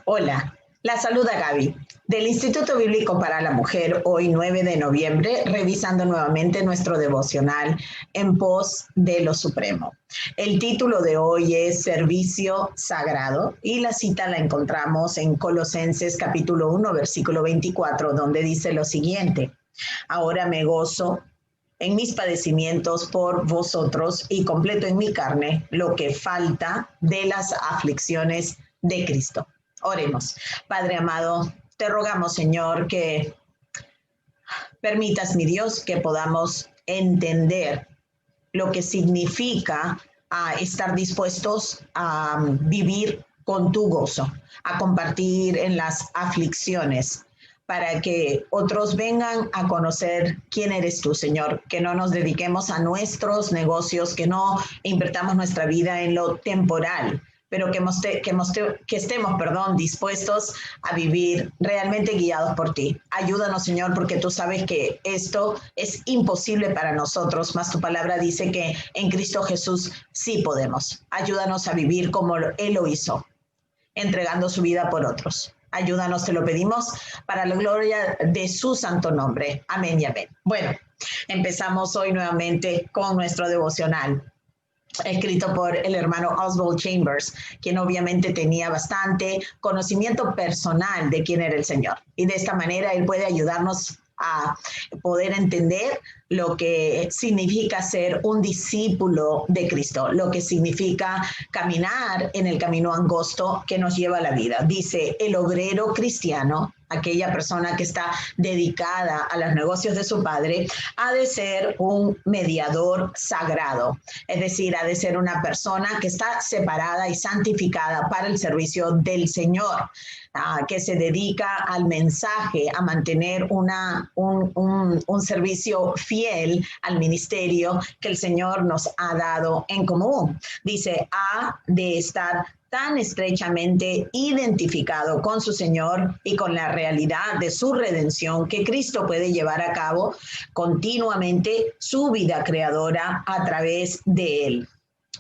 Hola, la saluda Gaby, del Instituto Bíblico para la Mujer, hoy 9 de noviembre, revisando nuevamente nuestro devocional en pos de lo supremo. El título de hoy es Servicio Sagrado y la cita la encontramos en Colosenses capítulo 1, versículo 24, donde dice lo siguiente: ahora me gozo en mis padecimientos por vosotros y completo en mi carne lo que falta de las aflicciones de Cristo. Oremos. Padre amado, te rogamos, Señor, que permitas, mi Dios, que podamos entender lo que significa estar dispuestos a vivir con tu gozo, a compartir en las aflicciones, para que otros vengan a conocer quién eres tú, Señor, que no nos dediquemos a nuestros negocios, que no invertamos nuestra vida en lo temporal, pero que estemos dispuestos a vivir realmente guiados por ti. Ayúdanos, Señor, porque tú sabes que esto es imposible para nosotros, mas tu palabra dice que en Cristo Jesús sí podemos. Ayúdanos a vivir como Él lo hizo, entregando su vida por otros. Ayúdanos, te lo pedimos, para la gloria de su santo nombre. Amén y amén. Bueno, empezamos hoy nuevamente con nuestro devocional, escrito por el hermano Oswald Chambers, quien obviamente tenía bastante conocimiento personal de quién era el Señor. Y de esta manera él puede ayudarnos a poder entender lo que significa ser un discípulo de Cristo, lo que significa caminar en el camino angosto que nos lleva a la vida. Dice, el obrero cristiano, aquella persona que está dedicada a los negocios de su padre, ha de ser un mediador sagrado, es decir, ha de ser una persona que está separada y santificada para el servicio del Señor, que se dedica al mensaje, a mantener un servicio fiel al ministerio que el Señor nos ha dado en común. Dice, ha de estar tan estrechamente identificado con su Señor y con la realidad de su redención que Cristo puede llevar a cabo continuamente su vida creadora a través de él.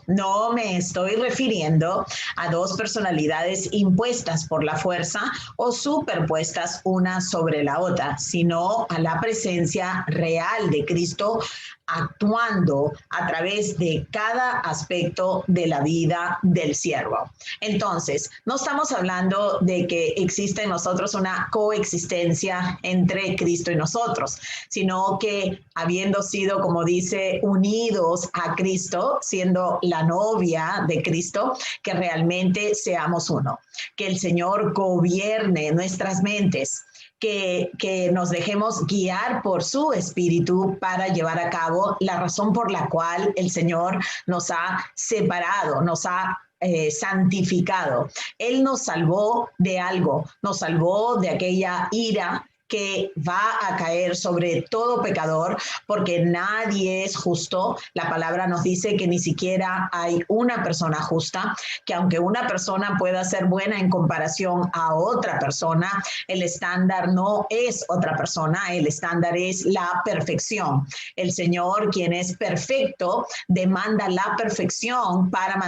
No me estoy refiriendo a dos personalidades impuestas por la fuerza o superpuestas una sobre la otra, sino a la presencia real de Cristo actuando a través de cada aspecto de la vida del siervo. Entonces, no estamos hablando de que existe en nosotros una coexistencia entre Cristo y nosotros, sino que habiendo sido, como dice, unidos a Cristo, siendo la novia de Cristo, que realmente seamos uno, que el Señor gobierne nuestras mentes, que nos dejemos guiar por su espíritu para llevar a cabo la razón por la cual el Señor nos ha separado, nos ha santificado. Él nos salvó de algo, nos salvó de aquella ira que va a caer sobre todo pecador, porque nadie es justo. La palabra nos dice que ni siquiera hay una persona justa, que aunque una persona pueda ser buena en comparación a otra persona, el estándar no es otra persona, el estándar es la perfección. El Señor, quien es perfecto, demanda la perfección para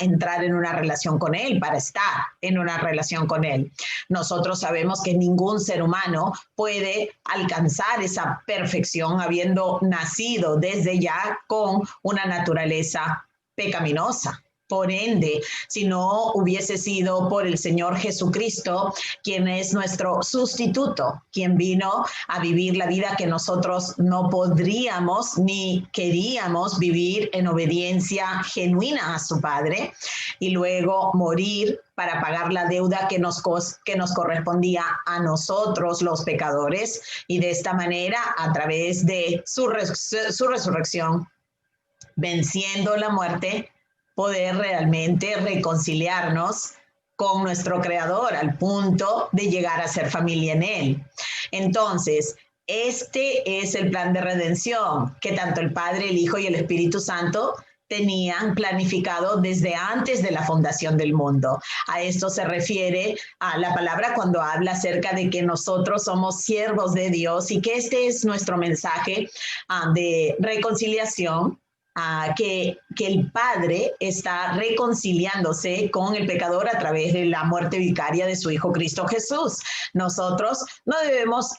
entrar en una relación con Él, para estar en una relación con Él. Nosotros sabemos que ningún ser humano puede alcanzar esa perfección habiendo nacido desde ya con una naturaleza pecaminosa. Por ende, si no hubiese sido por el Señor Jesucristo, quien es nuestro sustituto, quien vino a vivir la vida que nosotros no podríamos ni queríamos vivir en obediencia genuina a su Padre, y luego morir para pagar la deuda que nos correspondía a nosotros los pecadores, y de esta manera, a través de su resurrección, venciendo la muerte, poder realmente reconciliarnos con nuestro Creador al punto de llegar a ser familia en Él. Entonces, este es el plan de redención que tanto el Padre, el Hijo y el Espíritu Santo tenían planificado desde antes de la fundación del mundo. A esto se refiere a la palabra cuando habla acerca de que nosotros somos siervos de Dios y que este es nuestro mensaje de reconciliación que el Padre está reconciliándose con el pecador a través de la muerte vicaria de su Hijo Cristo Jesús. Nosotros no debemos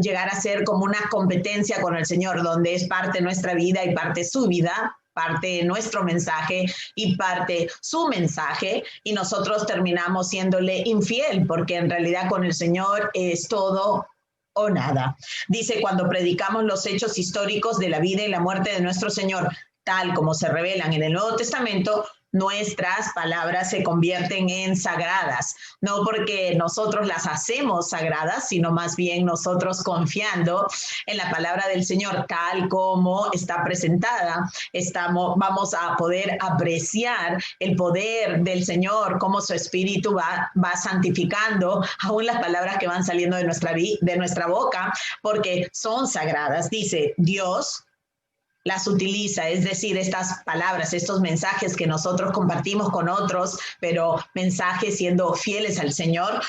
llegar a ser como una competencia con el Señor, donde es parte nuestra vida y parte su vida, parte nuestro mensaje y parte su mensaje, y nosotros terminamos siéndole infiel, porque en realidad con el Señor es todo o nada. Dice, cuando predicamos los hechos históricos de la vida y la muerte de nuestro Señor, tal como se revelan en el Nuevo Testamento, nuestras palabras se convierten en sagradas, no porque nosotros las hacemos sagradas, sino más bien nosotros confiando en la palabra del Señor tal como está presentada, vamos a poder apreciar el poder del Señor, cómo su Espíritu va santificando aún las palabras que van saliendo de nuestra boca, porque son sagradas. Dice, Dios las utiliza, es decir, estas palabras, estos mensajes que nosotros compartimos con otros, pero mensajes siendo fieles al Señor,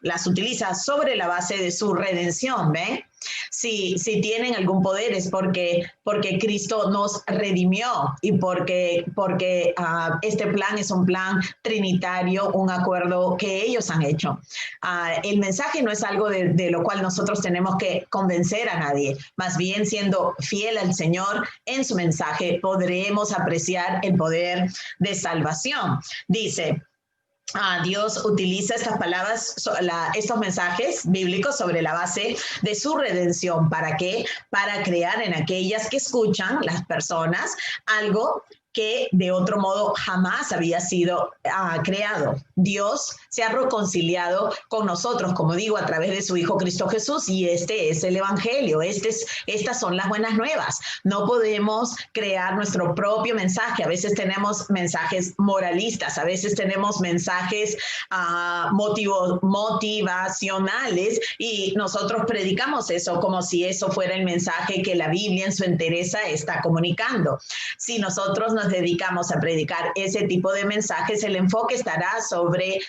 las utiliza sobre la base de su redención, ¿ven? Si tienen algún poder es porque Cristo nos redimió y porque este plan es un plan trinitario, un acuerdo que ellos han hecho. El mensaje no es algo de lo cual nosotros tenemos que convencer a nadie, más bien siendo fiel al Señor en su mensaje podremos apreciar el poder de salvación. Dice, Dios utiliza estas palabras, estos mensajes bíblicos sobre la base de su redención. ¿Para qué? Para crear en aquellas que escuchan, las personas, algo que de otro modo jamás había sido creado. Dios se ha reconciliado con nosotros, como digo, a través de su Hijo Cristo Jesús, y este es el Evangelio, estas son las buenas nuevas. No podemos crear nuestro propio mensaje. A veces tenemos mensajes moralistas, a veces tenemos mensajes motivacionales, y nosotros predicamos eso como si eso fuera el mensaje que la Biblia en su entereza está comunicando. Si nosotros nos dedicamos a predicar ese tipo de mensajes, el enfoque estará sobre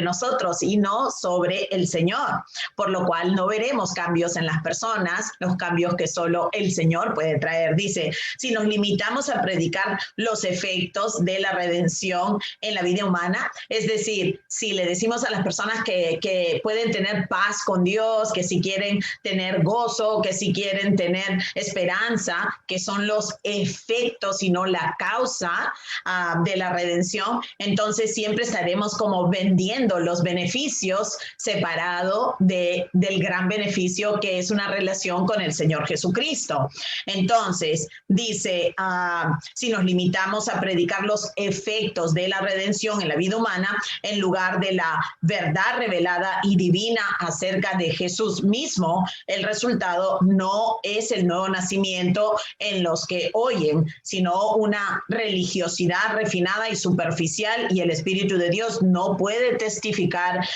nosotros y no sobre el Señor, por lo cual no veremos cambios en las personas, los cambios que solo el Señor puede traer. Dice, si nos limitamos a predicar los efectos de la redención en la vida humana, es decir, si le decimos a las personas que pueden tener paz con Dios, que si quieren tener gozo, que si quieren tener esperanza, que son los efectos y no la causa de la redención, entonces siempre estaremos como vendiendo los beneficios separado del gran beneficio que es una relación con el Señor Jesucristo. Entonces, dice, si nos limitamos a predicar los efectos de la redención en la vida humana, en lugar de la verdad revelada y divina acerca de Jesús mismo, el resultado no es el nuevo nacimiento en los que oyen, sino una religiosidad refinada y superficial, y el Espíritu de Dios no puede testificar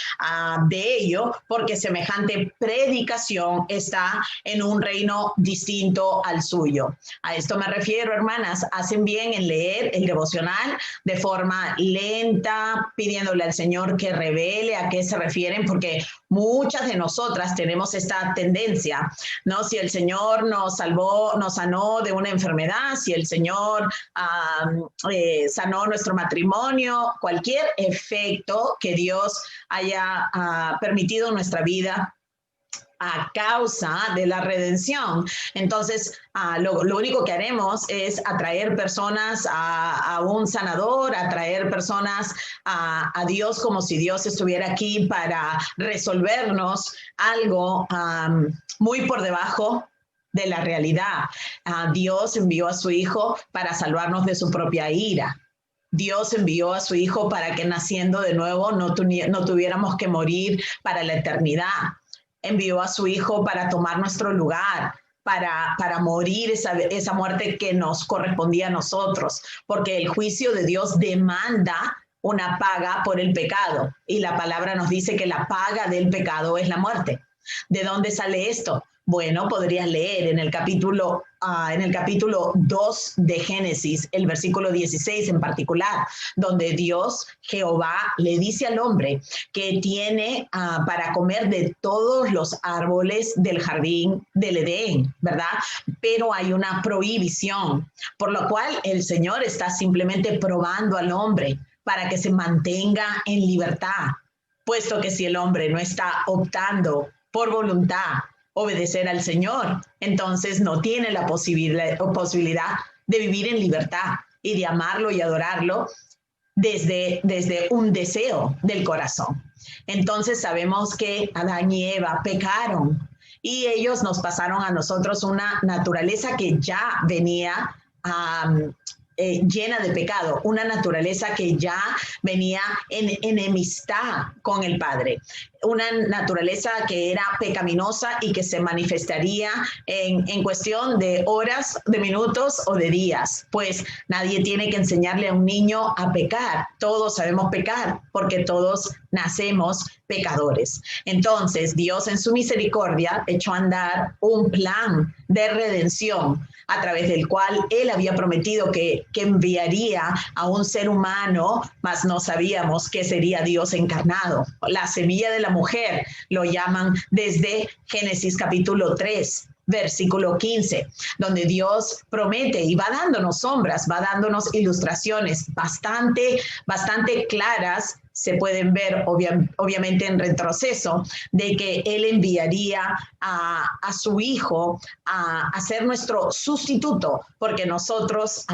de ello, porque semejante predicación está en un reino distinto al suyo. A esto me refiero, hermanas, hacen bien en leer el devocional de forma lenta, pidiéndole al Señor que revele a qué se refieren, porque muchas de nosotras tenemos esta tendencia, ¿no? Si el Señor nos salvó, nos sanó de una enfermedad, si el Señor sanó nuestro matrimonio, cualquier efecto que Dios haya permitido en nuestra vida a causa de la redención. Entonces, lo único que haremos es atraer personas a un sanador, atraer personas a Dios como si Dios estuviera aquí para resolvernos algo muy por debajo de la realidad. Dios envió a su Hijo para salvarnos de su propia ira. Dios envió a su Hijo para que naciendo de nuevo no tuviéramos que morir para la eternidad. Envió a su Hijo para tomar nuestro lugar, para morir esa muerte que nos correspondía a nosotros, porque el juicio de Dios demanda una paga por el pecado, y la palabra nos dice que la paga del pecado es la muerte. ¿De dónde sale esto? Bueno, podrías leer en el capítulo en el capítulo 2 de Génesis, el versículo 16 en particular, donde Dios, Jehová, le dice al hombre que tiene para comer de todos los árboles del jardín del Edén, ¿verdad? Pero hay una prohibición, por lo cual el Señor está simplemente probando al hombre para que se mantenga en libertad, puesto que si el hombre no está optando por voluntad obedecer al Señor, entonces no tiene la posibilidad de vivir en libertad y de amarlo y adorarlo desde un deseo del corazón. Entonces sabemos que Adán y Eva pecaron y ellos nos pasaron a nosotros una naturaleza que ya venía llena de pecado, una naturaleza que ya venía en enemistad con el Padre, una naturaleza que era pecaminosa y que se manifestaría en cuestión de horas, de minutos o de días, pues nadie tiene que enseñarle a un niño a pecar, todos sabemos pecar porque todos nacemos pecadores. Entonces Dios en su misericordia echó a andar un plan de redención a través del cual Él había prometido que enviaría a un ser humano, mas no sabíamos que sería Dios encarnado. La semilla de la mujer lo llaman desde Génesis capítulo 3. Versículo 15, donde Dios promete y va dándonos sombras, va dándonos ilustraciones bastante claras, se pueden ver obviamente en retroceso, de que Él enviaría a su Hijo a ser nuestro sustituto, porque nosotros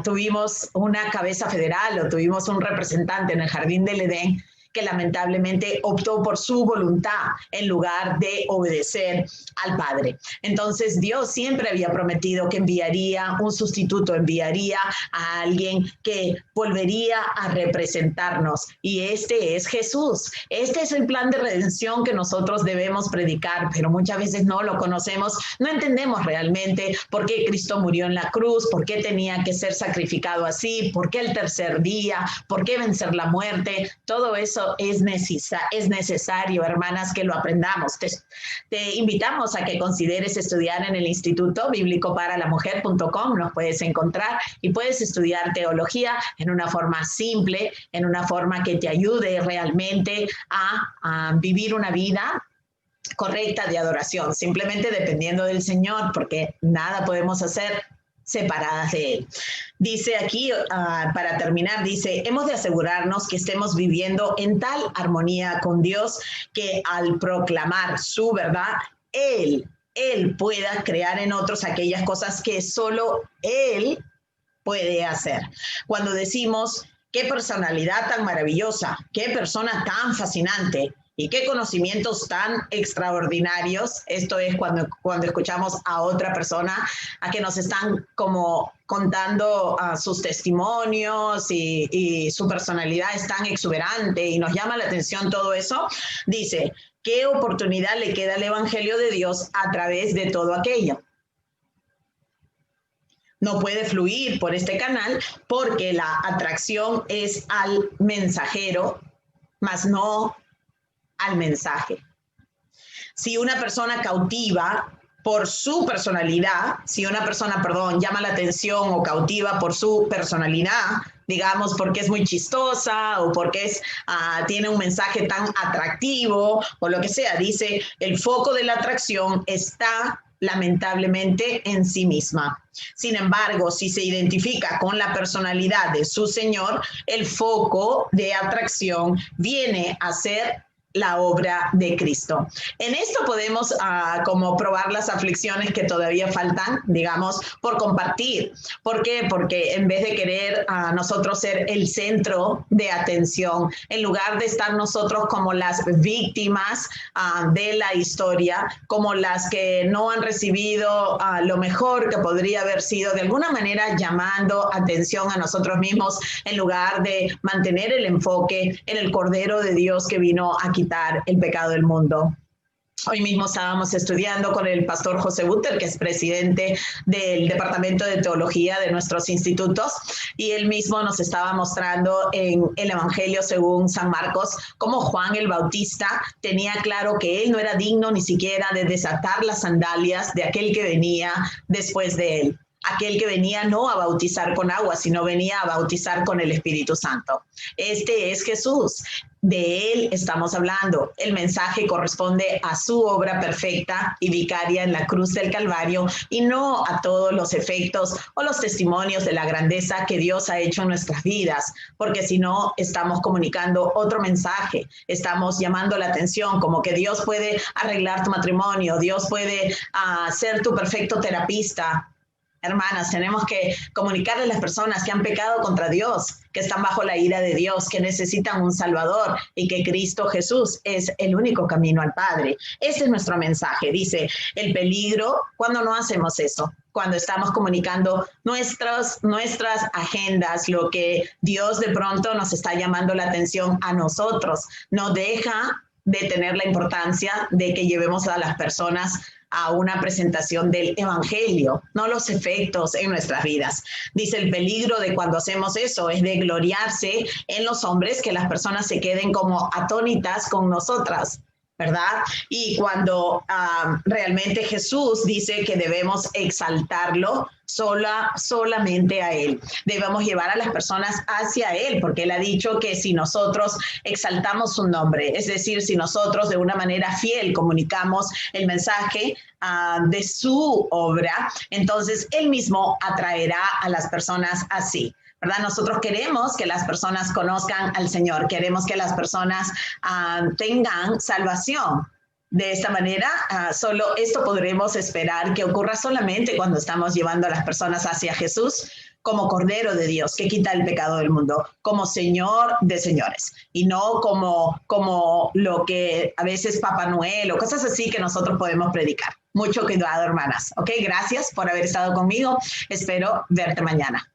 tuvimos una cabeza federal o tuvimos un representante en el Jardín del Edén que lamentablemente optó por su voluntad en lugar de obedecer al Padre. Entonces Dios siempre había prometido que enviaría un sustituto, enviaría a alguien que volvería a representarnos, y este es Jesús. Este es el plan de redención que nosotros debemos predicar, pero muchas veces no lo conocemos, no entendemos realmente por qué Cristo murió en la cruz, por qué tenía que ser sacrificado así, por qué el tercer día, por qué vencer la muerte. Todo eso es necesario, hermanas, que lo aprendamos. Te invitamos a que consideres estudiar en el Instituto Bíblico para la Mujer.com. Nos puedes encontrar y puedes estudiar teología en una forma simple, en una forma que te ayude realmente a vivir una vida correcta de adoración, simplemente dependiendo del Señor, porque nada podemos hacer separadas de Él. Dice aquí, para terminar, dice, hemos de asegurarnos que estemos viviendo en tal armonía con Dios que al proclamar su verdad, Él pueda crear en otros aquellas cosas que solo Él puede hacer. Cuando decimos, qué personalidad tan maravillosa, qué persona tan fascinante, y qué conocimientos tan extraordinarios. Esto es cuando escuchamos a otra persona, a que nos están como contando sus testimonios y su personalidad es tan exuberante y nos llama la atención todo eso. Dice, ¿qué oportunidad le queda al Evangelio de Dios a través de todo aquello? No puede fluir por este canal porque la atracción es al mensajero, mas no al mensaje. Si una persona cautiva por su personalidad, si una persona, llama la atención o cautiva por su personalidad, digamos porque es muy chistosa o porque tiene un mensaje tan atractivo o lo que sea, dice, el foco de la atracción está lamentablemente en sí misma. Sin embargo, si se identifica con la personalidad de su Señor, el foco de atracción viene a ser la obra de Cristo. En esto podemos como probar las aflicciones que todavía faltan, digamos, por compartir. ¿Por qué? Porque en vez de querer nosotros ser el centro de atención, en lugar de estar nosotros como las víctimas de la historia, como las que no han recibido lo mejor que podría haber sido, de alguna manera llamando atención a nosotros mismos, en lugar de mantener el enfoque en el Cordero de Dios que vino a quitar el pecado del mundo. Hoy mismo estábamos estudiando con el pastor José Buter, que es presidente del Departamento de Teología de nuestros institutos, y él mismo nos estaba mostrando en el Evangelio según San Marcos cómo Juan el Bautista tenía claro que él no era digno ni siquiera de desatar las sandalias de aquel que venía después de él. Aquel que venía no a bautizar con agua, sino venía a bautizar con el Espíritu Santo. Este es Jesús. De él estamos hablando. El mensaje corresponde a su obra perfecta y vicaria en la cruz del Calvario y no a todos los efectos o los testimonios de la grandeza que Dios ha hecho en nuestras vidas, porque si no estamos comunicando otro mensaje, estamos llamando la atención como que Dios puede arreglar tu matrimonio, Dios puede ser tu perfecto terapista. Hermanas, tenemos que comunicarle a las personas que han pecado contra Dios, que están bajo la ira de Dios, que necesitan un Salvador y que Cristo Jesús es el único camino al Padre. Ese es nuestro mensaje. Dice, el peligro cuando no hacemos eso, cuando estamos comunicando nuestras agendas, lo que Dios de pronto nos está llamando la atención a nosotros, no deja de tener la importancia de que llevemos a las personas a una presentación del Evangelio, no los efectos en nuestras vidas. Dice, el peligro de cuando hacemos eso es de gloriarse en los hombres, que las personas se queden como atónitas con nosotras, ¿verdad? Y cuando realmente Jesús dice que debemos exaltarlo solamente a Él. Debemos llevar a las personas hacia Él, porque Él ha dicho que si nosotros exaltamos su nombre, es decir, si nosotros de una manera fiel comunicamos el mensaje de su obra, entonces Él mismo atraerá a las personas así. ¿Verdad? Nosotros queremos que las personas conozcan al Señor, queremos que las personas tengan salvación. De esta manera, solo esto podremos esperar que ocurra solamente cuando estamos llevando a las personas hacia Jesús como Cordero de Dios que quita el pecado del mundo, como Señor de señores, y no como lo que a veces Papá Noel o cosas así que nosotros podemos predicar. Mucho cuidado, hermanas. Ok, gracias por haber estado conmigo. Espero verte mañana.